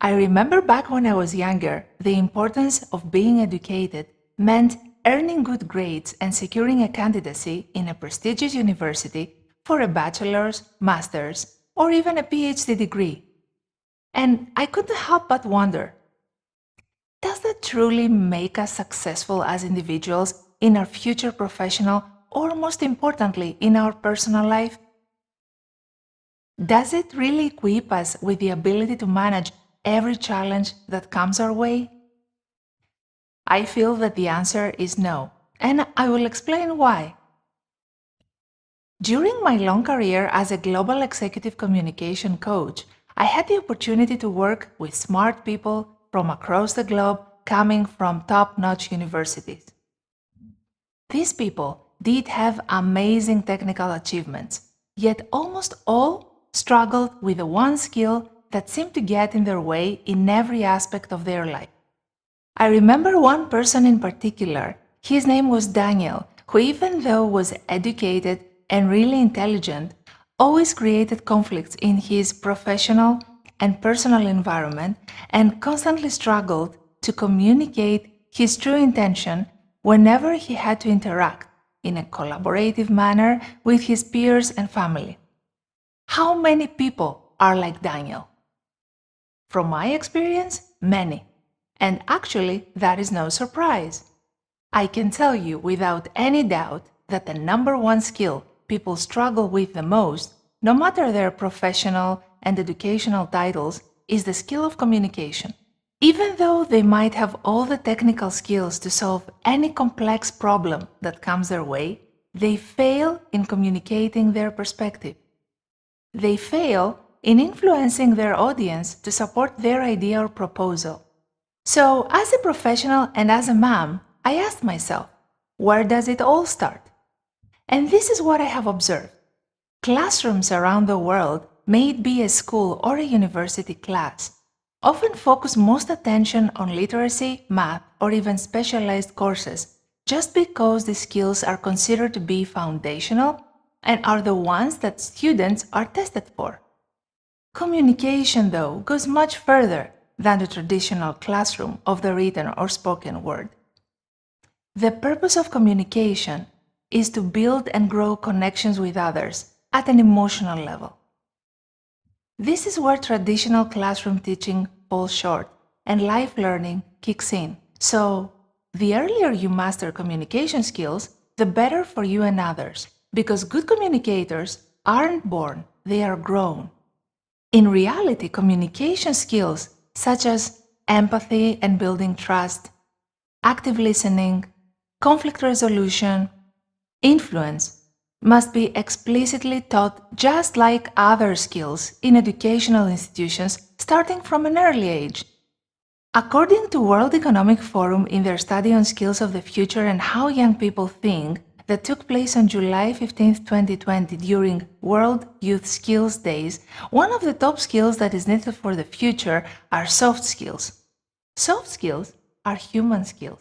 I remember back when I was younger, the importance of being educated meant earning good grades and securing a candidacy in a prestigious university for a bachelor's, master's, or even a PhD degree. And I couldn't help but wonder, does that truly make us successful as individuals in our future professional or, most importantly, in our personal life? Does it really equip us with the ability to manage every challenge that comes our way? I feel that the answer is no, and I will explain why. During my long career as a global executive communication coach, I had the opportunity to work with smart people from across the globe coming from top-notch universities. These people did have amazing technical achievements, yet almost all struggled with the one skill that seemed to get in their way in every aspect of their life. I remember one person in particular. His name was Daniel, who, even though was educated and really intelligent, always created conflicts in his professional and personal environment and constantly struggled to communicate his true intention whenever he had to interact in a collaborative manner with his peers and family. How many people are like Daniel? From my experience, many. And actually, that is no surprise. I can tell you without any doubt that the number one skill people struggle with the most, no matter their professional and educational titles, is the skill of communication. Even though they might have all the technical skills to solve any complex problem that comes their way, they fail in communicating their perspective. They fail in influencing their audience to support their idea or proposal. So, as a professional and as a mom, I asked myself, where does it all start? And this is what I have observed. Classrooms around the world, may it be a school or a university class, often focus most attention on literacy, math, or even specialized courses, just because the skills are considered to be foundational and are the ones that students are tested for. Communication, though, goes much further than the traditional classroom of the written or spoken word. The purpose of communication is to build and grow connections with others at an emotional level. This is where traditional classroom teaching falls short and life learning kicks in. So, the earlier you master communication skills, the better for you and others, because good communicators aren't born, they are grown. In reality, communication skills such as empathy and building trust, active listening, conflict resolution, influence, must be explicitly taught just like other skills in educational institutions starting from an early age. According to World Economic Forum in their study on skills of the future and how young people think that took place on July 15, 2020 during World Youth Skills Days, one of the top skills that is needed for the future are soft skills. Soft skills are human skills.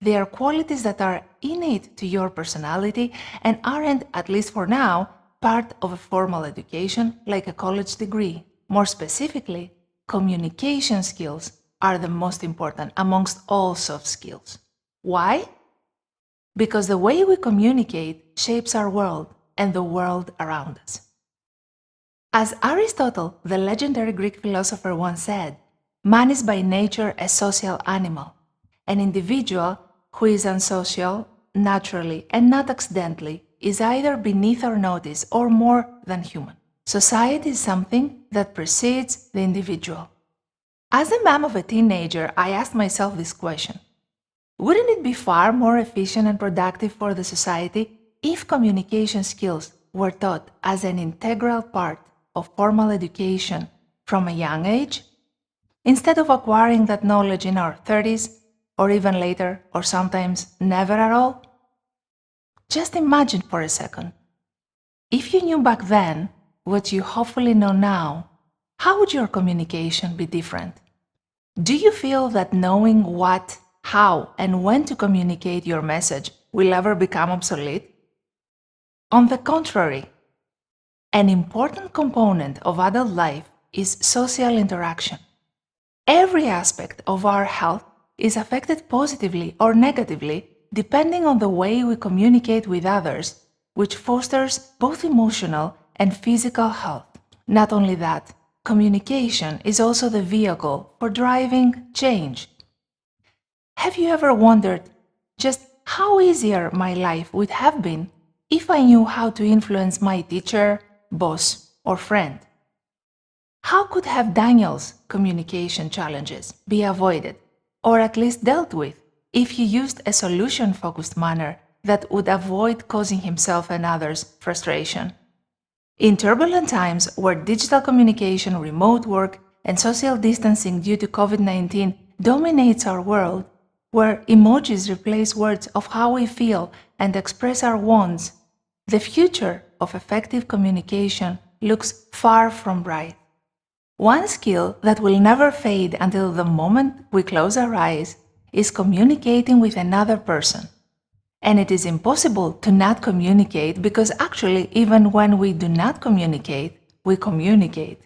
They are qualities that are innate to your personality and aren't, at least for now, part of a formal education like a college degree. More specifically, communication skills are the most important amongst all soft skills. Why? Because the way we communicate shapes our world and the world around us. As Aristotle, the legendary Greek philosopher, once said, man is by nature a social animal. An individual who is unsocial, naturally and not accidentally, is either beneath our notice or more than human. Society is something that precedes the individual. As a mom of a teenager, I asked myself this question. Wouldn't it be far more efficient and productive for the society if communication skills were taught as an integral part of formal education from a young age, instead of acquiring that knowledge in our 30s, or even later, or sometimes never at all? Just imagine for a second. If you knew back then what you hopefully know now, how would your communication be different? Do you feel that knowing what, how, and when to communicate your message will ever become obsolete? On the contrary, an important component of adult life is social interaction. Every aspect of our health is affected positively or negatively depending on the way we communicate with others, which fosters both emotional and physical health. Not only that, communication is also the vehicle for driving change. Have you ever wondered just how easier my life would have been if I knew how to influence my teacher, boss, or friend? How could have Daniel's communication challenges be avoided, or at least dealt with, if he used a solution-focused manner that would avoid causing himself and others frustration? In turbulent times where digital communication, remote work, and social distancing due to COVID-19 dominates our world, where emojis replace words of how we feel and express our wants, the future of effective communication looks far from bright. One skill that will never fade until the moment we close our eyes is communicating with another person. And it is impossible to not communicate because actually, even when we do not communicate, we communicate.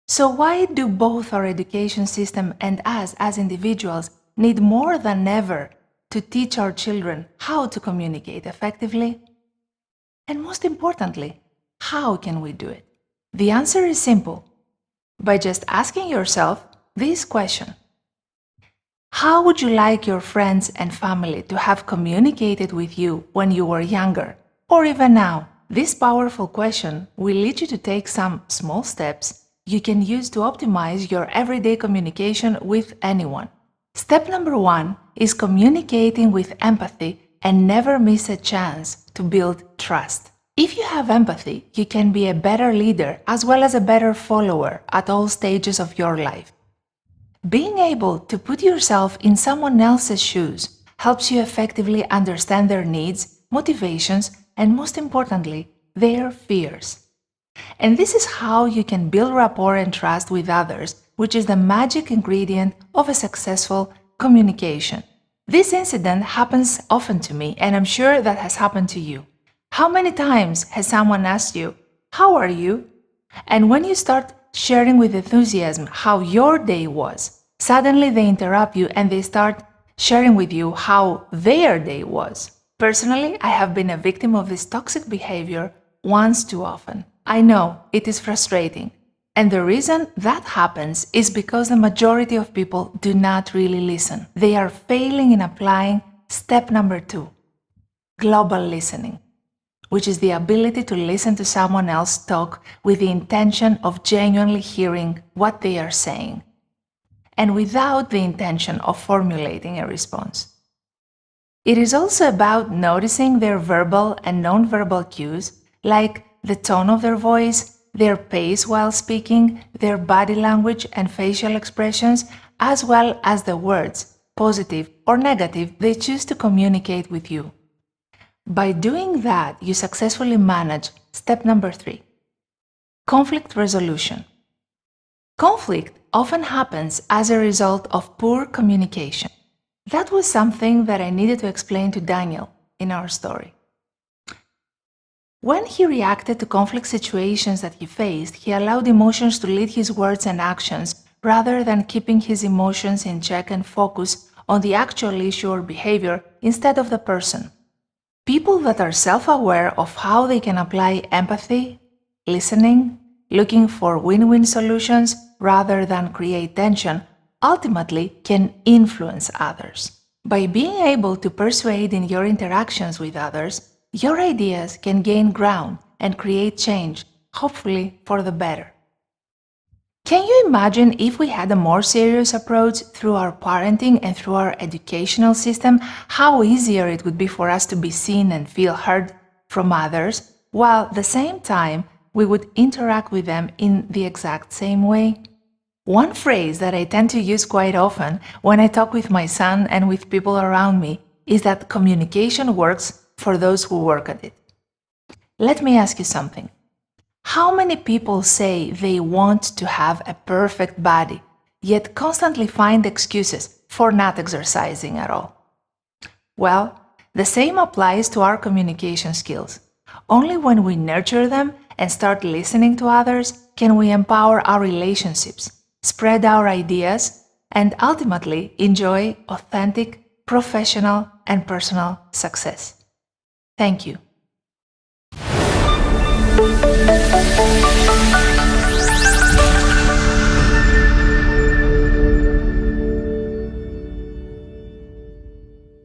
So why do both our education system and us as individuals need more than ever to teach our children how to communicate effectively? And most importantly, how can we do it? The answer is simple. By just asking yourself this question: how would you like your friends and family to have communicated with you when you were younger, or even now? This powerful question will lead you to take some small steps you can use to optimize your everyday communication with anyone. Step number 1 is communicating with empathy and never miss a chance to build trust. If you have empathy, you can be a better leader as well as a better follower at all stages of your life. Being able to put yourself in someone else's shoes helps you effectively understand their needs, motivations, and most importantly, their fears. And this is how you can build rapport and trust with others, which is the magic ingredient of a successful communication. This incident happens often to me, and I'm sure that has happened to you. How many times has someone asked you, "How are you?" And when you start sharing with enthusiasm how your day was, suddenly they interrupt you and they start sharing with you how their day was. Personally, I have been a victim of this toxic behavior once too often. I know it is frustrating. And the reason that happens is because the majority of people do not really listen. They are failing in applying step number 2, global listening, which is the ability to listen to someone else talk with the intention of genuinely hearing what they are saying, and without the intention of formulating a response. It is also about noticing their verbal and non-verbal cues, like the tone of their voice, their pace while speaking, their body language and facial expressions, as well as the words, positive or negative, they choose to communicate with you. By doing that, you successfully manage step number 3, conflict resolution. Conflict often happens as a result of poor communication. That was something that I needed to explain to Daniel in our story. When he reacted to conflict situations that he faced, he allowed emotions to lead his words and actions rather than keeping his emotions in check and focus on the actual issue or behavior instead of the person. People that are self-aware of how they can apply empathy, listening, looking for win-win solutions rather than create tension, ultimately can influence others. By being able to persuade in your interactions with others, your ideas can gain ground and create change, hopefully for the better. Can you imagine if we had a more serious approach through our parenting and through our educational system, how easier it would be for us to be seen and feel heard from others, while at the same time we would interact with them in the exact same way? One phrase that I tend to use quite often when I talk with my son and with people around me is that communication works for those who work at it. Let me ask you something. How many people say they want to have a perfect body, yet constantly find excuses for not exercising at all? Well, the same applies to our communication skills. Only when we nurture them and start listening to others can we empower our relationships, spread our ideas, and ultimately enjoy authentic, professional, and personal success. Thank you.